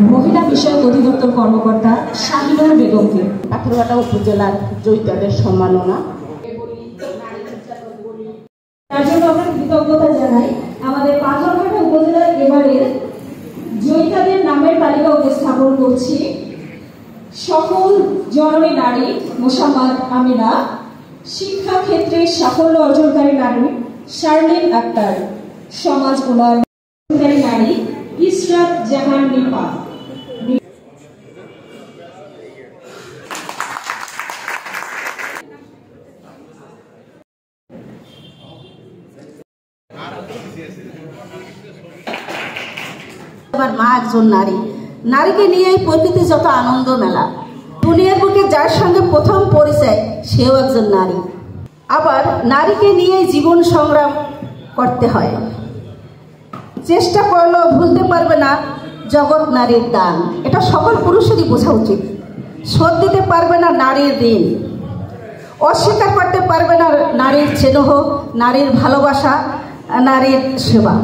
মহিলা বিষয়ক অধিদপ্তর কর্মকর্তা শাহিনুর বেগমকে। পাথরঘাটা উপজেলার জয়িতাদের সম্মাননা। তার জন্য আমরা কৃতজ্ঞতা জানাই। আমাদের পাথরঘাটা উপজেলার এবারের জয়িতাদের নামের তালিকা উপস্থাপন করছি। সফল জননী নারী মোসাম্মদ আমিনা, শিক্ষা ক্ষেত্রে সাফল্য অর্জনকারী নারী শার্লিন আক্তার, সমাজ উন্নয়নকারী নারী ইসরাত জাহান নিপা। আমার মা একজন নারী, নারীকে নিয়েই প্রকৃতি যত আনন্দ মেলা। দুনিয়ার বুকে যার সঙ্গে প্রথম পরিচয় সেও একজন নারী। আবার নারীকে নিয়েই জীবন সংগ্রাম করতে হয়। চেষ্টা করলেও ভুলতে পারবে না জগৎ নারীর দান, এটা সকল পুরুষেরই বোঝা উচিত। শোধ দিতে পারবে না নারীর ঋণ, অস্বীকার করতে পারবে না নারীর স্নেহ, নারীর ভালোবাসা, নারীর সেবা।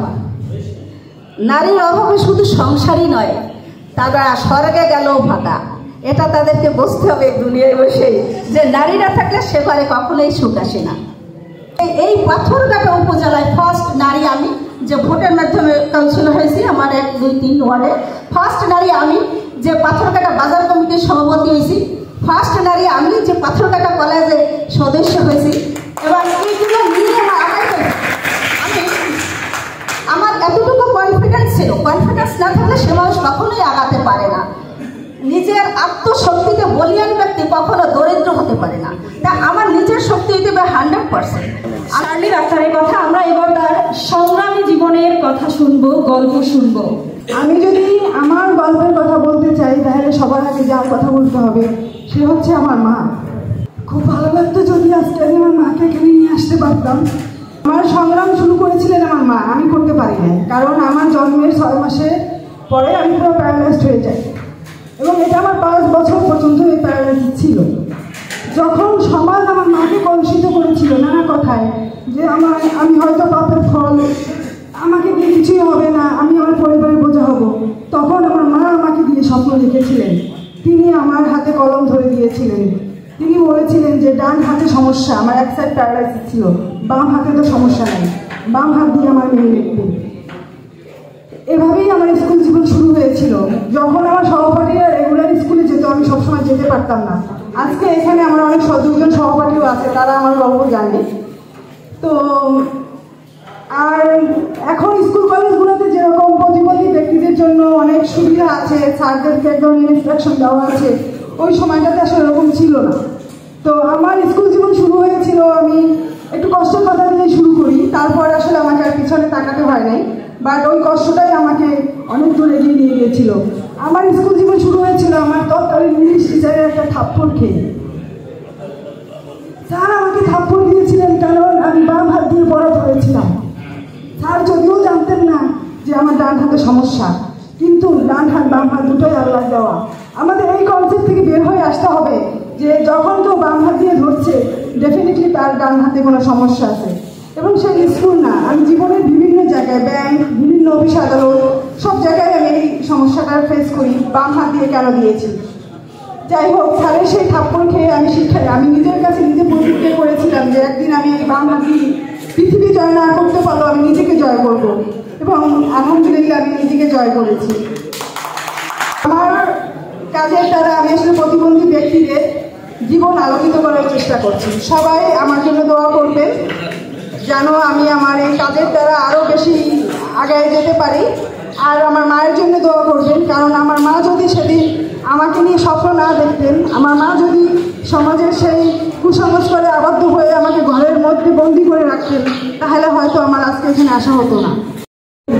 নারীর অভাবে শুধু সংসারই নয়, তারা স্বর্গে গেলেও ফাঁকা। এটা তাদেরকে বুঝতে হবে দুনিয়ায় বসে, যে নারীরা থাকলে সেবারে কখনোই সুখ আসে না। এই পাথরঘাটা উপজেলায় ফার্স্ট নারী আমি, যে ভোটের মাধ্যমে কাউন্সিলর হয়েছি আমার 1, 2, 3 ওয়ার্ডে। ফার্স্ট নারী আমি যে পাথরঘাটা বাজার কমিটির সভাপতি হয়েছি। ফার্স্ট নারী আমি যে পাথরঘাটা কলেজে সদস্য হয়েছি। এবং এইগুলো নিয়ে আমি আমার এতটুকু কনফিডেন্স ছিল। কনফিডেন্স না থাকলে সে মানুষ কখনোই আগাতে পারে না। নিজের আত্মশক্তিতে বলিয়ান ব্যক্তি কখনো দরিদ্র হতে পারে না। তা আমার নিজের শক্তি দেবে 100%। শার্লিন আক্তারের কথা আমরা এবার তার সংগ্রামী জীবনের কথা শুনবো, গল্প শুনবো। আমি যদি আমার গল্পের কথা বলতে চাই তাহলে সবার আগে যার কথা বলতে হবে সে হচ্ছে আমার মা। খুব ভালো লাগতো যদি আজকে আমি আমার মাকে এখানে নিয়ে আসতে পারতাম। আমার সংগ্রাম শুরু করেছিলেন আমার মা, আমি করতে পারি না। কারণ আমার জন্মের 6 মাসে পরে আমি পুরো প্যারালাইজড হয়ে যাই এবং এটা আমার 5 বছর পর্যন্ত এই প্যারালাইসিস ছিল। যখন সমাজ আমার মাকে কলুষিত করেছিল নানা কথায়, যে আমি হয়তো পাপের ফল, আমাকে দিয়ে কিছুই হবে না, আমি আমার পরিবারের বোঝা হব, তখন আমার মা আমাকে দিয়ে স্বপ্ন দেখেছিলেন। তিনি আমার হাতে কলম ধরে দিয়েছিলেন। তিনি বলেছিলেন যে ডান হাতে সমস্যা, আমার এক সাইড প্যারালাইসিস ছিল, বাম হাতে তো সমস্যা নেই, বাম হাত দিয়ে আমার মেয়ে লিখবে। এভাবেই আমার স্কুল জীবন শুরু হয়েছিল। যখন আমার সহপাঠীরা রেগুলার স্কুলে যেত আমি সবসময় যেতে পারতাম না। আজকে এখানে আমার অনেক 2জন সহপাঠীও আছে, তারা আমার গল্প জানে। তো আর এখন স্কুল কলেজগুলোতে যেরকম প্রতিবন্ধী ব্যক্তিদের জন্য অনেক সুবিধা আছে, স্যারদেরকে একদম ইনস্ট্রাকশন দেওয়া আছে, ওই সময়টাতে আসলে এরকম ছিল না। তো আমার স্কুল জীবন শুরু হয়েছিল, আমি একটু কষ্টের কথা দিয়ে শুরু করি, তারপর আসলে আমাকে আর পিছনে তাকাতে হয় নাই। বাট ওই কষ্টটাই আমাকে অনেক দূর এগিয়ে নিয়ে গিয়েছিল। আমার স্কুল জীবন শুরু হয়েছিল আমার তৎকালীন ইংলিশ টিচারের একটা থাপ্পড় খেয়ে। স্যার আমাকে থাপ্পড় দিয়েছিলেন কারণ আমি বাম হাত দিয়ে পড়া ধরেছিলাম। স্যার যদিও জানতেন না যে আমার ডান হাতে সমস্যা, কিন্তু ডান হাত বাম হাত দুটোই আল্লাহ দেওয়া। আমাদের এই কনসেপ্ট থেকে বের হয়ে আসতে হবে যে যখন কেউ বাম হাত দিয়ে ধরছে ডেফিনেটলি তার ডান হাতে কোনো সমস্যা আছে। এবং সেই স্কুল না, আমি জীবনের বিভিন্ন জায়গায়, ব্যাংক, বিভিন্ন অফিস আদালত, সব জায়গায় আমি এই সমস্যাটা ফেস করি, বাম হাত দিয়ে কেন দিয়েছি। যাই হোক, স্যারের সেই থাপ্পড় খেয়ে আমি নিজের কাছে নিজে প্রতিজ্ঞা করেছিলাম যে একদিন আমি এই বাম হাত দিয়ে পৃথিবী জয় না করতে পারলেও আমি নিজেকে জয় করব। এবং আলহামদুলিল্লাহ আমি নিজেকে জয় করেছি। আমার কাজের দ্বারা আমি আসলে প্রতিবন্ধী ব্যক্তিদের জীবন আলোকিত করার চেষ্টা করছি। সবাই আমার জন্য দোয়া করবেন যেন আমি আমার এই কাজের দ্বারা আরও বেশি আগায় যেতে পারি। আর আমার মায়ের জন্য দোয়া করবেন, কারণ আমার মা যদি সেদিন আমাকে নিয়ে স্বপ্ন না দেখতেন, আমার মা যদি সমাজের সেই কুসংস্কারে আবদ্ধ হয়ে আমাকে ঘরের মধ্যে বন্দি করে রাখতেন, তাহলে হয়তো আমার আজকে এখানে আসা হতো না।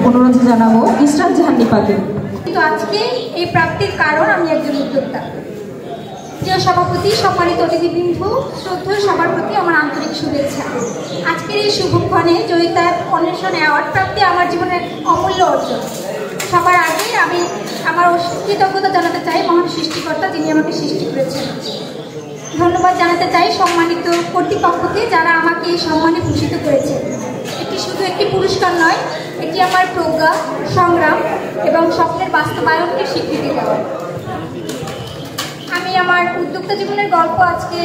অনুরোধ জানাবো ইসরাত জাহান নিপাকে। কিন্তু আজকে এই প্রাপ্তির কারণ আমি একজন উদ্যোক্তা। প্রিয় সভাপতি, সম্মানিত অতিথিবৃন্দ, শ্রদ্ধেয় সবার প্রতি আমার আন্তরিক শুভেচ্ছা। আজকের এই শুভক্ষণে জয়িতার অন্বেষণ অ্যাওয়ার্ড প্রাপ্তি আমার জীবনের অমূল্য অর্জন। সবার আগে আমি আমার কৃতজ্ঞতা জানাতে চাই মহান সৃষ্টিকর্তা, যিনি আমাকে সৃষ্টি করেছেন। ধন্যবাদ জানাতে চাই সম্মানিত কর্তৃপক্ষকে, যারা আমাকে এই সম্মানে ভূষিত করেছে। এটি শুধু একটি পুরস্কার নয়, এটি আমার প্রজ্ঞা, সংগ্রাম এবং স্বপ্নের বাস্তবায়নকে স্বীকৃতি দেওয়া। আমি আমার উদ্যোক্তা জীবনের গল্প আজকে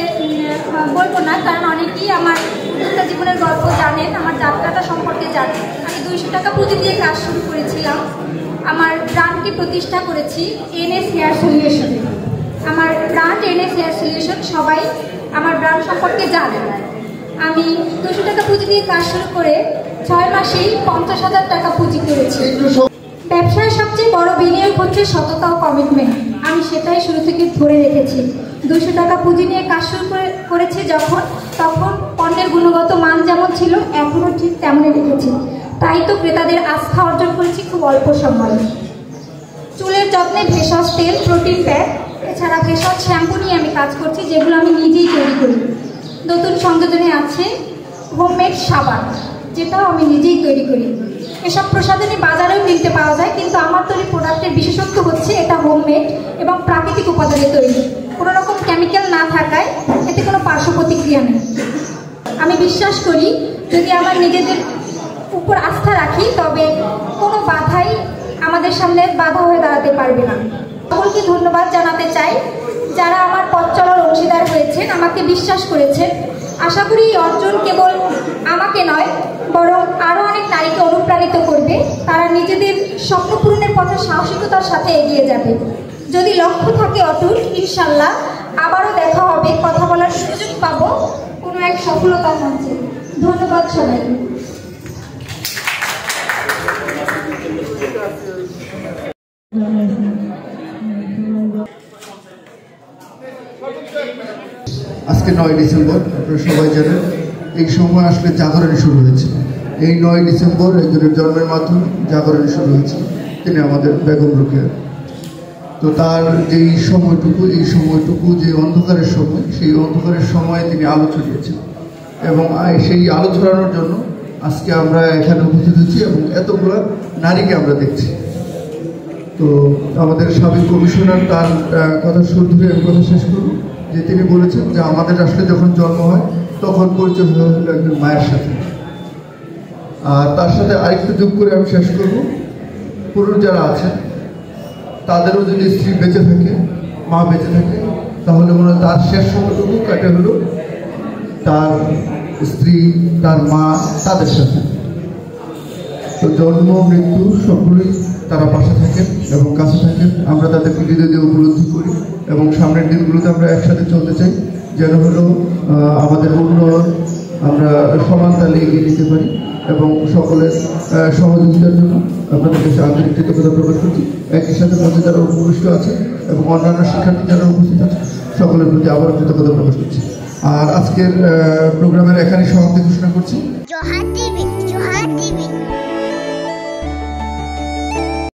বলবো না, কারণ অনেকেই আমার উদ্যোক্তা জীবনের গল্প জানেন, আমার যাত্রাটা সম্পর্কে জানেন। আমি 200 টাকা পুঁজি দিয়ে কাজ শুরু করেছিলাম। আমার ব্র্যান্ডটি প্রতিষ্ঠা করেছি NS হেয়ার সলিউশন। আমার ব্র্যান্ড NS হেয়ার সলিউশন, সবাই আমার ব্র্যান্ড সম্পর্কে জানেন। আমি 200 টাকা পুঁজি দিয়ে কাজ শুরু করে 6 মাসেই 50,000 টাকা পুঁজি করেছি। ব্যবসায় সবচেয়ে বড় বিনিয়োগ হচ্ছে সততা ও কমিটমেন্ট। আমি সেটাই শুরু থেকে ধরে রেখেছি। 200 টাকা পুঁজি নিয়ে কাজ শুরু করেছি তখন পণ্যের গুণগত মান যেমন ছিল এখনও ঠিক তেমনই রেখেছি। তাই তো ক্রেতাদের আস্থা অর্জন করেছি খুব অল্প সময়ে। চুলের যত্নে ভেষজ তেল, প্রোটিন প্যাক, এছাড়া ভেষজ শ্যাম্পু নিয়ে আমি কাজ করছি, যেগুলো আমি নিজেই তৈরি করি। নতুন সংযোজনে আছে হোমমেড সাবান, যেটাও আমি নিজেই তৈরি করি। এসব প্রসাধনী বাজারেও কিনতে পাওয়া যায়, কিন্তু আমার তৈরি প্রোডাক্টের বিশেষত্ব হচ্ছে এটা হোমমেড এবং প্রাকৃতিক উপাদানে তৈরি। কোনো রকম কেমিক্যাল না থাকায় এতে কোনো পার্শ্ব প্রতিক্রিয়া নেই। আমি বিশ্বাস করি যদি আমার নিজেদের উপর আস্থা রাখি তবে কোনো বাধাই আমাদের সামনে বাধা হয়ে দাঁড়াতে পারবে না। সকলকে ধন্যবাদ জানাতে চাই যারা আমার পথ চলার অংশীদার হয়েছেন, আমাকে বিশ্বাস করেছেন। আশা করি এই অর্জন কেবল আমাকে নয়, বরং আরও অনেক নারীকে অনুপ্রাণিত করবে। তারা নিজেদের স্বপ্ন পূরণের পথে সাহসিকতার সাথে এগিয়ে যাবে। যদি লক্ষ্য থাকে অটুট, ইনশাল্লাহ আবারও দেখা হবে, কথা বলার সুযোগ পাবো কোনো এক সফলতার মঞ্চে। ধন্যবাদ সবাইকে। আজকে 9 ডিসেম্বর, আপনারা সবাই জানেন এই সময় আসলে জাগরণী শুরু হয়েছে। এই 9 ডিসেম্বর একজনের জন্মের মাধ্যমে জাগরণী শুরু হয়েছে, তিনি আমাদের বেগম রোকেয়া। তো তার যেই সময়টুকু যে অন্ধকারের সময়, সেই অন্ধকারের সময়ে তিনি আলো ছড়িয়েছেন এবং সেই আলো ছড়ানোর জন্য আজকে আমরা এখানে উপস্থিত হচ্ছি এবং এতগুলো নারীকে আমরা দেখছি। তো আমাদের সাবেক কমিশনার তার কথা শুরু ধরে আমি কথা শেষ করব যে তিনি বলেছেন যে আমাদের আসলে যখন জন্ম হয় তখন পরিচয় হয়ে হলো একজন মায়ের সাথে। আর তার সাথে আরেকটু যোগ করে আমি শেষ করব, পুরুষ যারা আছেন তাদেরও যদি স্ত্রী বেঁচে থাকে, মা বেঁচে থাকে, তাহলে মনে হয় তার শেষ সময়টুকু কাটে হলো তার স্ত্রী, তার মা, তাদের সাথে। তো জন্ম মৃত্যু সকলেই তারা পাশে থাকেন এবং কাছে থাকেন। আমরা তাদেরকে হৃদয় দিয়ে উপলব্ধি করি এবং সামনের দিনগুলোতে আমরা একসাথে চলতে চাই, যেন হলো আমাদের উন্নয়ন আমরা সমান তালে এগিয়ে নিতে পারি। এবং সকলের সহযোগিতার জন্য আপনাদের কাছে আন্তরিক কৃতজ্ঞতা প্রকাশ করছি। একই সাথে মধ্যে যারা উপবিষ্ট আছে এবং অন্যান্য শিক্ষার্থী যারা উপস্থিত আছে সকলের প্রতি আবারও কৃতজ্ঞতা প্রকাশ করছি। আর আজকের প্রোগ্রামের এখানে সমাপ্তি ঘোষণা করছি।